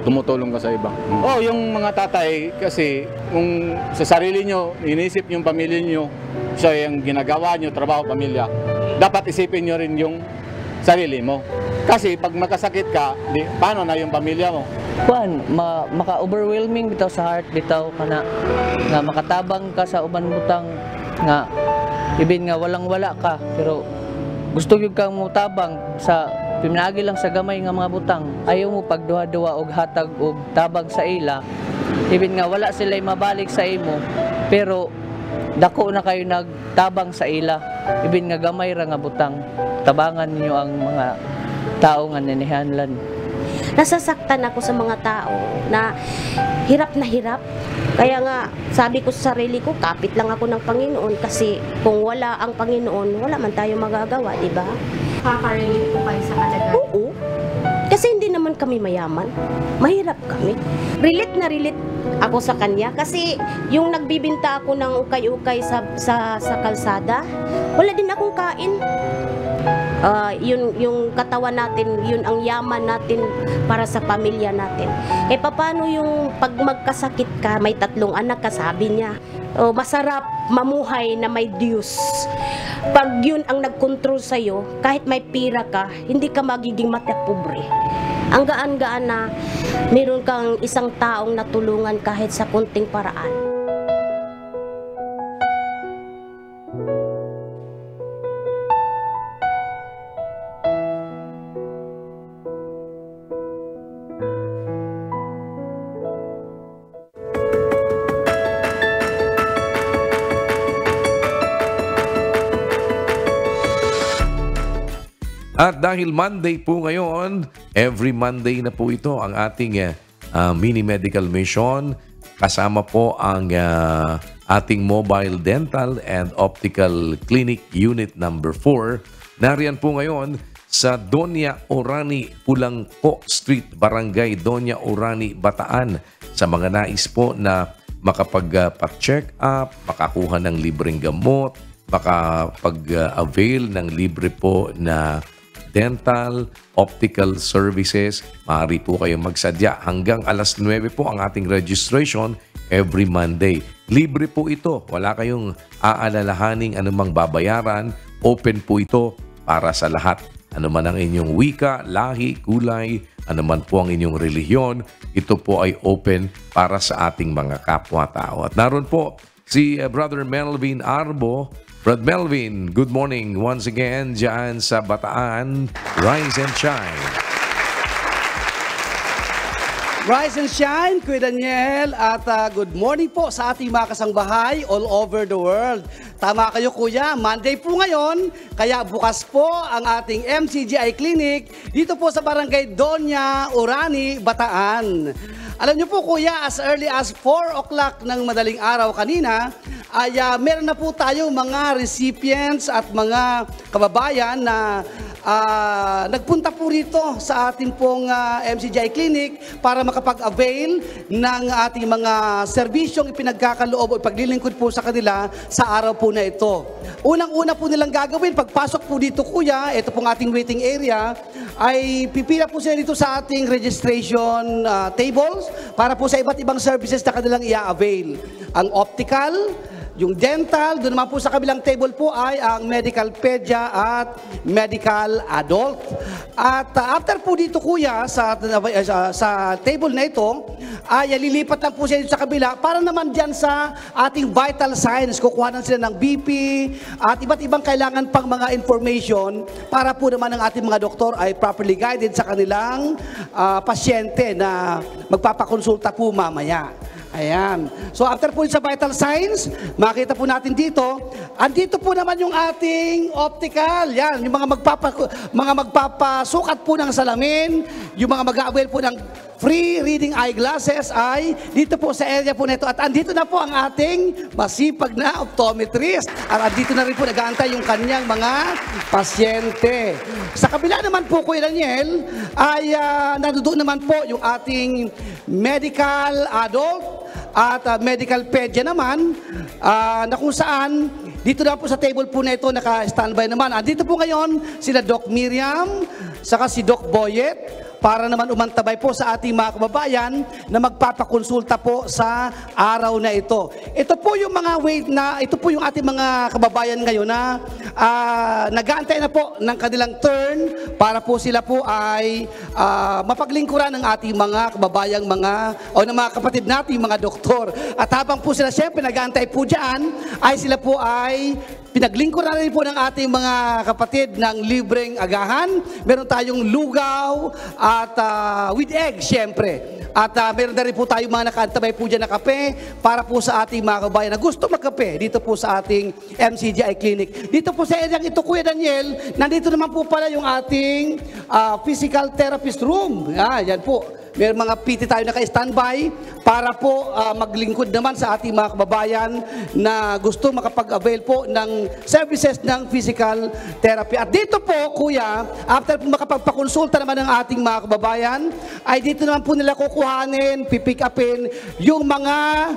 tumutulong ka sa iba. Yung mga tatay, kasi kung sa sarili nyo, inisip yung pamilya nyo, siya yung ginagawa nyo, trabaho, pamilya, dapat isipin nyo rin yung sarili mo. Kasi pag magkasakit ka, paano na yung pamilya mo? Kuan, maka-overwhelming bitaw sa heart bitaw kana nga makatabang ka sa uban butang nga ibin nga walang-wala ka pero gusto gyud kang mutabang sa pinagi lang sa gamay nga mga butang. Ayaw mo pagduha-duha og hatag og tabang sa ila. Ibin nga wala sila mabalik sa imo pero dako na kayo nagtabang sa ila. Ibin nga gamay ra nga butang. Tabangan niyo ang mga tao nga ninihanlan. Nasasaktan ako sa mga tao na hirap. Kaya nga, sabi ko sa sarili ko, kapit lang ako ng Panginoon kasi kung wala ang Panginoon, wala man tayo magagawa, di ba? Kaka-relate po kayo sa kalagayan? Oo. Kasi hindi naman kami mayaman. Mahirap kami. Relate na relate ako sa kanya kasi yung nagbibinta ako ng ukay-ukay sa kalsada, wala din akong kain. Yun yung katawan natin, yun ang yaman natin para sa pamilya natin. Paano yung pag magkasakit ka, may 3 anak ka, sabi niya, masarap mamuhay na may Diyos. Pag yun ang nagkontrol sa'yo, kahit may pira ka, hindi ka magiging matapobre. Ang gaan-gaan na meron kang isang taong natulungan kahit sa kunting paraan. At dahil Monday po ngayon, every Monday na po ito ang ating mini medical mission. Kasama po ang ating mobile dental and optical clinic unit number 4. Nariyan po ngayon sa Doña Orani, Pulangco Street, Barangay Doña Orani, Bataan. Sa mga nais po na makapag-check up, makakuha ng libreng gamot, makapag-avail ng libre po na dental, optical services, maaari po kayong magsadya. Hanggang alas 9 po ang ating registration every Monday. Libre po ito. Wala kayong aalalahaning anumang babayaran. Open po ito para sa lahat. Ano man ang inyong wika, lahi, kulay, ano man po ang inyong relihiyon, ito po ay open para sa ating mga kapwa-tao. At naroon po si Brother Melvin Arbo. Brother Melvin, good morning once again dyan sa Bataan. Rise and shine. Rise and shine, Kuya Daniel, at good morning po sa ating mga kasangbahay all over the world. Tama kayo Kuya, Monday po ngayon, kaya bukas po ang ating MCGI Clinic dito po sa Barangay Doña, Orani, Bataan. Alam niyo po Kuya, as early as 4 o'clock ng madaling araw kanina, ay meron na po tayo mga recipients at mga kababayan na nagpunta po rito sa ating pong MCGI Clinic para makapag-avail ng ating mga serbisyong ipinagkakaloob o ipaglilingkod po sa kanila sa araw po na ito. Unang-una po nilang gagawin, pagpasok po dito Kuya, ito pong ating waiting area, ay pipila po sila dito sa ating registration tables para po sa iba't ibang services na kanilang i-avail. Ang optical, yung dental, doon naman po sa kabilang table po ay ang medical pedia at medical adult. At after po dito Kuya, sa table na ito, ay lilipat lang po siya dito sa kabila para naman dyan sa ating vital signs. Kukuhanan sila ng BP at iba't ibang kailangan pang mga information para po naman ang ating mga doktor ay properly guided sa kanilang pasyente na magpapakonsulta po mamaya. Ayan. So after po sa vital signs, makita po natin dito, andito po naman yung ating optical. Yan, yung mga magpapasukat po ng salamin, yung mga mag-avail po ng free reading eyeglasses ay dito po sa area po nito. At andito na po ang ating masipag na optometrist. At andito na rin po nag-aantay yung kanyang mga pasyente. Sa kabila naman po Kuya Daniel, ay nandoon naman po yung ating medical adult at medical pedia naman na kung saan dito na po sa table po na ito naka-standby naman. Dito po ngayon sila Doc Miriam saka si Doc Boyet para naman umantabay po sa ating mga kababayan na magpapakonsulta po sa araw na ito. Ito po yung mga ito po yung ating mga kababayan ngayon na nag-aantay na po ng kanilang turn para po sila po ay mapaglingkuran ng ating mga kababayang ng mga kapatid nating mga doktor. At habang po sila siyempre nag-aantay po dyan, ay sila po ay pinaglingkuran rin po ng ating mga kapatid ng libreng agahan. Meron tayong lugaw at with egg, siyempre. At meron na rin po tayong mga nakaantabay po dyan na kape para po sa ating mga kabayan na gusto magkape dito po sa ating MCGI Clinic. Dito po sa area ito, Kuya Daniel, nandito naman po pala yung ating physical therapist room. Yan po. May mga PT tayo naka-standby para po maglingkod naman sa ating mga kababayan na gusto makapag-avail po ng services ng physical therapy. At dito po, Kuya, after po makapagpakonsulta naman ng ating mga kababayan, ay dito naman po nila kukuhanin, pipick upin yung mga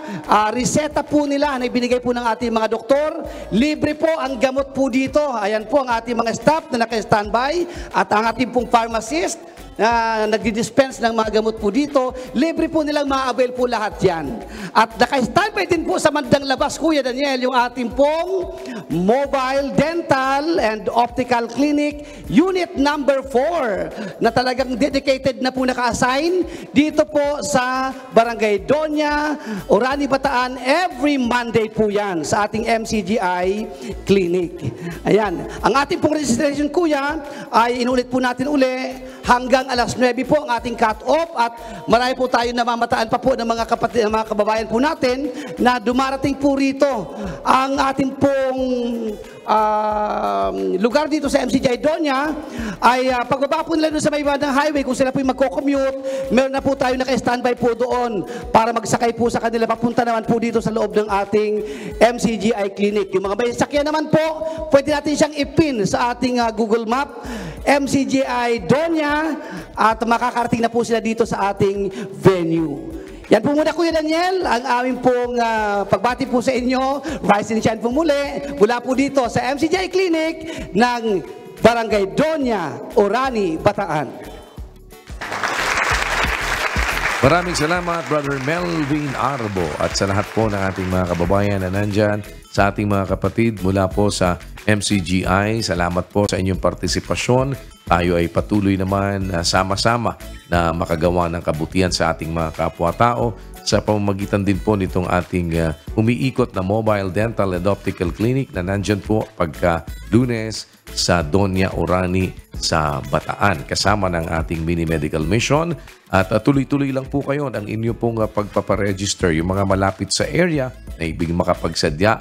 reseta po nila na ibinigay po ng ating mga doktor. Libre po ang gamot po dito. Ayan po ang ating mga staff na naka-standby at ang ating pong pharmacist na nagdi-dispense ng mga gamot po dito, libre po nilang ma-avail po lahat yan. At naka-standby din po sa mandang labas, Kuya Daniel, yung ating pong mobile dental and optical clinic unit number 4 na talagang dedicated na po naka-assign dito po sa Barangay Doña, Orani, Bataan. Every Monday po yan sa ating MCGI Clinic. Ayan. Ang ating pong registration, Kuya, ay inulit po natin uli hanggang alas 9 po ang ating cut-off at marami po tayo namamataan pa po ng mga kapatid, ng mga kababayan po natin na dumarating po rito. Ang ating pong lugar dito sa MCGI Doña ay pagbaba po nila doon sa may bandang highway, kung sila po yung magko-commute, meron na po tayo naka-standby po doon para magsakay po sa kanila. Papunta naman po dito sa loob ng ating MCGI Clinic. Yung mga may sakyan naman po, pwede natin siyang ipin sa ating Google Map, MCGI Doña, at makakarating na po sila dito sa ating venue. Yan po muna, Kuya Daniel, ang aming pong pagbati po sa inyo. Rise and shine po muli mula po dito sa MCGI Clinic ng Barangay Doña, Orani, Bataan. Maraming salamat, Brother Melvin Arbo, at sa lahat po ng ating mga kababayan na nandyan, sa ating mga kapatid mula po sa MCGI. Salamat po sa inyong partisipasyon tayo ay patuloy naman sama-sama na makagawa ng kabutihan sa ating mga kapwa-tao sa pamamagitan din po nitong ating umiikot na mobile dental and optical clinic na nandyan po pagka Lunes sa Doña Orani sa Bataan kasama ng ating mini medical mission. At tuloy-tuloy lang po kayo ang inyo pong pagpaparegister. Yung mga malapit sa area na ibig makapagsadya,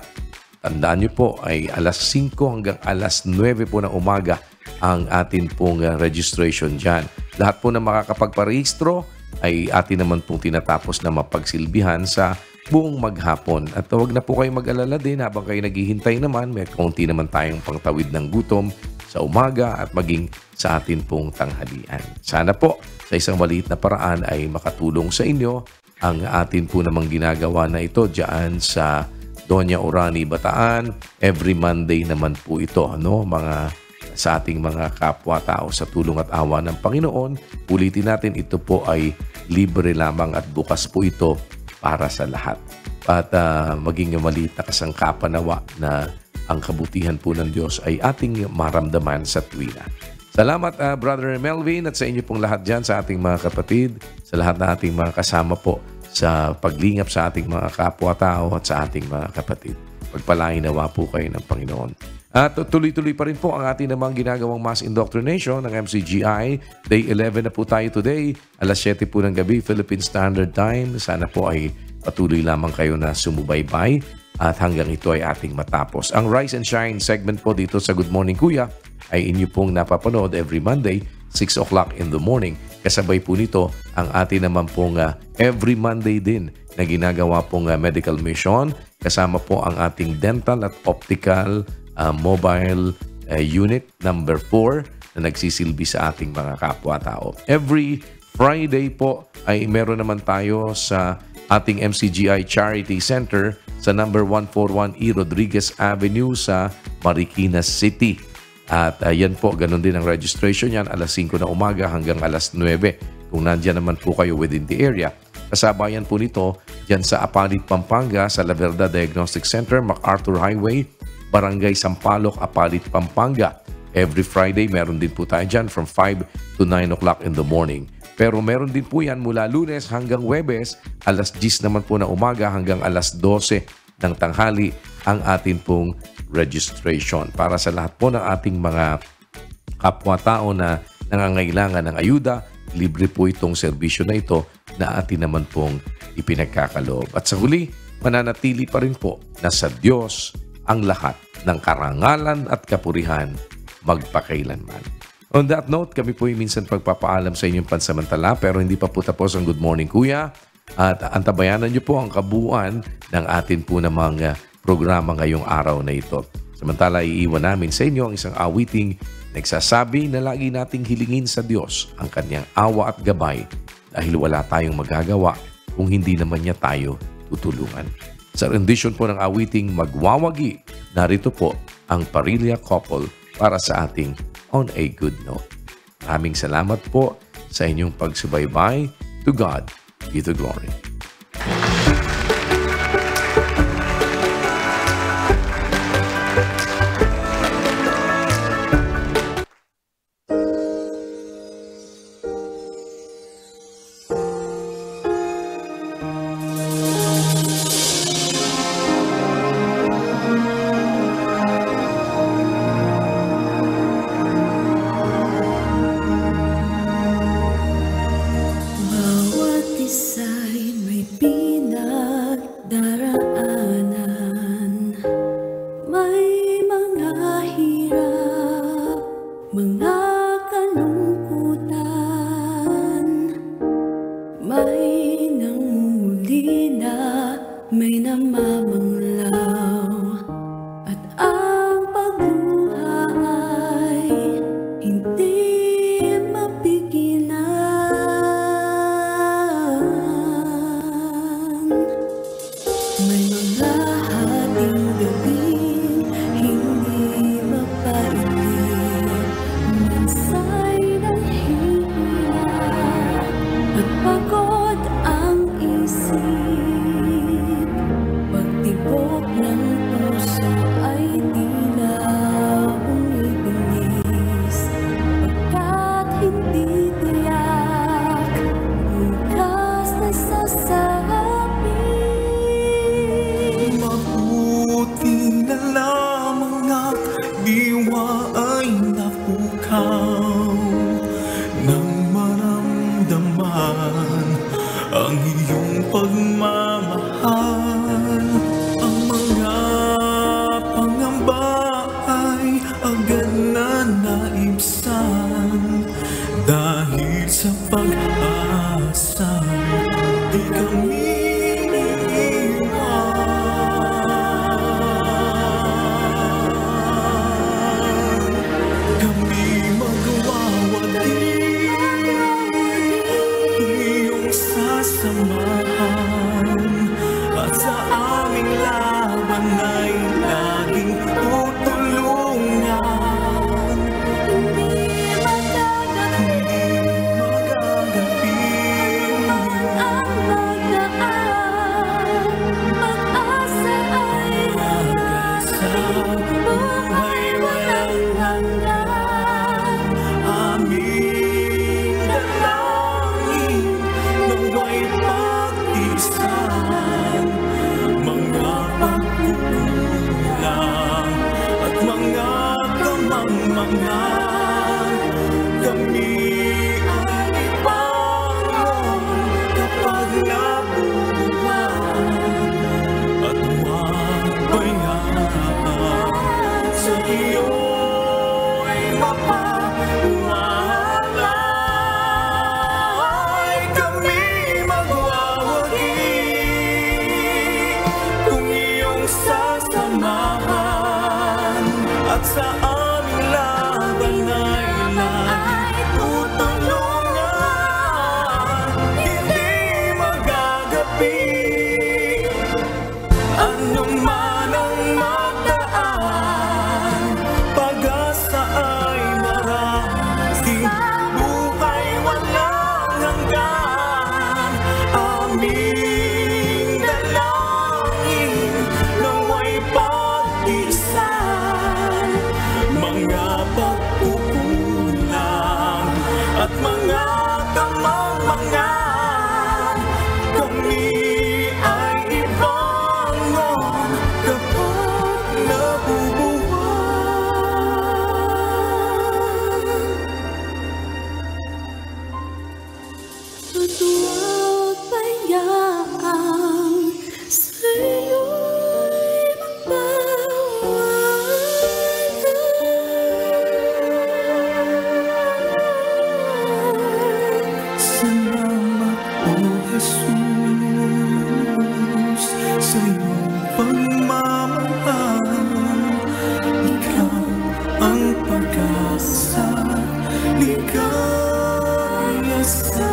tandaan nyo po ay alas 5 hanggang alas 9 po ng umaga ang atin pong registration dyan. Lahat po na makakapagparehistro ay atin naman pong tinatapos na mapagsilbihan sa buong maghapon. At huwag na po kayo mag-alala din habang kayo naghihintay naman. May kaunti naman tayong pangtawid ng gutom sa umaga at maging sa atin pong tanghalian. Sana po sa isang maliit na paraan ay makatulong sa inyo ang atin po namang ginagawa na ito dyan sa Doña Orani, Bataan. Every Monday naman po ito, sa ating mga kapwa-tao sa tulong at awa ng Panginoon. Ulitin natin, ito po ay libre lamang at bukas po ito para sa lahat. At maging maliit na kasangkapan nawa na ang kabutihan po ng Diyos ay ating maramdaman sa tuwina. Salamat Brother Melvin at sa inyo pong lahat dyan sa ating mga kapatid, sa lahat na ating mga kasama po sa paglingap sa ating mga kapwa-tao at sa ating mga kapatid. Pagpalain nawa po kayo ng Panginoon. At tuloy-tuloy pa rin po ang ating namang ginagawang mass indoctrination ng MCGI. Day 11 na po tayo today. Alas 7 po ng gabi, Philippine Standard Time. Sana po ay patuloy lamang kayo na sumubaybay at hanggang ito ay ating matapos. Ang Rise and Shine segment po dito sa Good Morning Kuya ay inyo pong napapanood every Monday, 6 o'clock in the morning. Kasabay po nito ang ating naman pong every Monday din na ginagawa pong medical mission. Kasama po ang ating dental at optical mobile unit number 4 na nagsisilbi sa ating mga kapwa-tao. Every Friday po ay meron naman tayo sa ating MCGI Charity Center sa number 141 E. Rodriguez Avenue sa Marikina City. At yan po, ganun din ang registration yan, alas 5 na umaga hanggang alas 9. Kung nandyan naman po kayo within the area. Kasabayan po nito dyan sa Apalit, Pampanga sa La Verdad Diagnostic Center, MacArthur Highway, Barangay Sampaloc, Apalit, Pampanga. Every Friday, meron din po tayo dyan from 5 to 9 o'clock in the morning. Pero meron din po yan mula Lunes hanggang Huwebes, alas 10 naman po na umaga hanggang alas 12 ng tanghali ang atin pong registration. Para sa lahat po ng ating mga kapwa-tao na nangangailangan ng ayuda, libre po itong serbisyo na ito na atin naman pong ipinagkakaloob. At sa huli, mananatili pa rin po na sa Diyos ang lahat ng karangalan at kapurihan magpakailanman. On that note, kami po ay minsan pagpapaalam sa inyong pansamantala pero hindi pa po tapos ang Good Morning Kuya at antabayanan niyo po ang kabuuan ng atin po namang programa ngayong araw na ito. Samantala, iiwan namin sa inyo ang isang awiting nagsasabi na lagi nating hilingin sa Diyos ang kanyang awa at gabay dahil wala tayong magagawa kung hindi naman niya tayo tutulungan. Sa rendition po ng awiting Magwawagi, narito po ang Parilla Couple para sa ating On a Good Note. Maraming salamat po sa inyong pagsubaybay. To God be the glory. Bawat isa'y may ang iyong pagmamahal. Ang mga pangamba ay agad na naibsan dahil sa pag-asa di kami samahan at sa aming laban ay laging tutulungan. Hindi magagapi ang magdaan. Pag-asa ay buhay walang hanggan. Aming dalangin nawa'y pag-isan, mga pagkukulang at mga kamangmangan. Kami ay ibangon kapag nabubuhan at mapayaan sa iyo'y mapawala. Sasamahan at sa aming laban ay lagi tutulungan. Hindi magagapi anuman ang magdaan. Pag-asa ay marami, buhay walang hanggan. Aming dalangin nawa'y pag-isan, mga pagkukulang at mga kamangmangan. Kami ay ibangon kapag nabubuhay. At huwag payaang sa'yo'y salamat, O Jesus, sa iyong pagmamahal. Ikaw ang pag-asa, ligaya sa